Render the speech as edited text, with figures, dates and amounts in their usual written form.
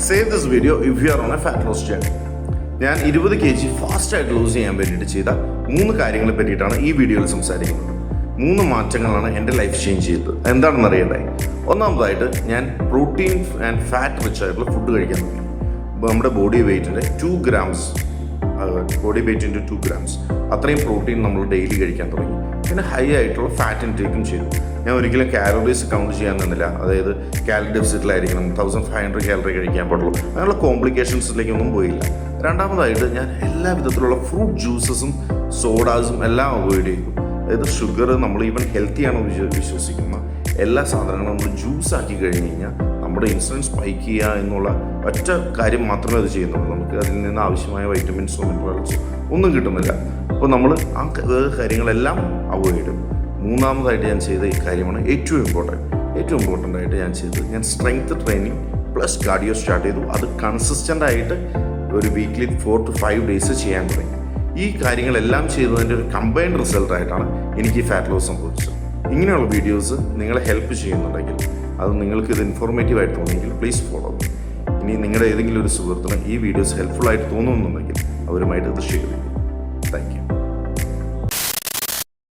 Save this video if you are on a fat loss journey. ഞാൻ 20 kg ഫാസ്റ്റായിട്ട് loose ചെയ്യാൻ വേണ്ടിയിട്ട് ചെയ്ത 3 കാര്യങ്ങളെ പറ്റിയിട്ടാണ് ഈ വീഡിയോയിൽ സംസാരിക്കുന്നത്. 3 മാറ്റങ്ങളാണ് എൻ്റെ ലൈഫ് ചേഞ്ച് ചെയ്തത്. എന്താണെന്ന് അറിയണ്ടേ? ഒന്നാമതായിട്ട് ഞാൻ പ്രോട്ടീൻ ആൻഡ് ഫാറ്റ് റിച്ച് ആയിട്ടുള്ള ഫുഡ് കഴിക്കാൻ തുടങ്ങി. നമ്മുടെ ബോഡി വെയ്റ്റിൻ്റെ 2 grams body weight into 2 grams അത്രയും പ്രോട്ടീൻ നമ്മൾ ഡെയിലി കഴിക്കാൻ തുടങ്ങി. പിന്നെ ഹൈ ആയിട്ടുള്ള ഫാറ്റ് ഇൻടേക്കും ചെയ്തു. ഞാൻ ഒരിക്കലും കാലറീസ് കൗണ്ട് ചെയ്യാൻ നിന്നില്ല. അതായത് കാലറി ഡെഫിസിറ്റിലായിരിക്കണം, 1500 കാലറി കഴിക്കാൻ പാടുള്ളൂ. അങ്ങനെയുള്ള കോംപ്ലിക്കേഷൻസിലേക്കൊന്നും പോയില്ല. രണ്ടാമതായിട്ട് ഞാൻ എല്ലാ വിധത്തിലുള്ള ഫ്രൂട്ട് ജ്യൂസസും സോഡാസും എല്ലാം അവോയ്ഡ് ചെയ്തു. അതായത് ഷുഗർ നമ്മൾ ഈവൻ ഹെൽത്തിയാണെന്ന് വിശ്വസിക്കുന്ന എല്ലാ സാധനങ്ങളും നമ്മൾ ജ്യൂസാക്കി കഴിഞ്ഞ് കഴിഞ്ഞാൽ നമ്മുടെ ഇൻസുലിൻ സ്പൈക്ക് ചെയ്യുക എന്നുള്ള ഒറ്റ കാര്യം മാത്രമേ അത് ചെയ്യുന്നുള്ളൂ. നമുക്ക് അതിൽ നിന്ന് ആവശ്യമായ വൈറ്റമിൻസോ മിനറൽസോ ഒന്നും കിട്ടുന്നില്ല. അപ്പോൾ നമ്മൾ ആ കാര്യങ്ങളെല്ലാം അവോയ്ഡ് ചെയ്യും. മൂന്നാമതായിട്ട് ഞാൻ ചെയ്ത ഈ കാര്യമാണ് ഏറ്റവും ഇമ്പോർട്ടൻ്റ് ആയിട്ട് ഞാൻ ചെയ്തത്. ഞാൻ strength training plus cardio start ചെയ്തു. അത് കൺസിസ്റ്റൻ്റ് ആയിട്ട് ഒരു വീക്ക്ലി 4 to 5 days ചെയ്യാൻ തുടങ്ങി. ഈ കാര്യങ്ങളെല്ലാം ചെയ്തതിൻ്റെ ഒരു കമ്പൈൻഡ് റിസൾട്ടായിട്ടാണ് എനിക്ക് ഫാറ്റ് ലോസ് സംഭവിച്ചത്. ഇങ്ങനെയുള്ള വീഡിയോസ് നിങ്ങളെ ഹെൽപ്പ് ചെയ്യുന്നുണ്ടെങ്കിൽ, അത് നിങ്ങൾക്ക് ഇത് ഇൻഫോർമേറ്റീവ് ആയിട്ട് തോന്നുമെങ്കിൽ പ്ലീസ് ഫോളോ മീ. ഇനി നിങ്ങളുടെ ഏതെങ്കിലും ഒരു സുഹൃത്തിന് ഈ വീഡിയോസ് ഹെൽപ്ഫുൾ ആയിട്ട് തോന്നുന്നുണ്ടെങ്കിൽ അവരുമായിട്ട് ഇത് ഷെയർ ചെയ്യും. Thank you.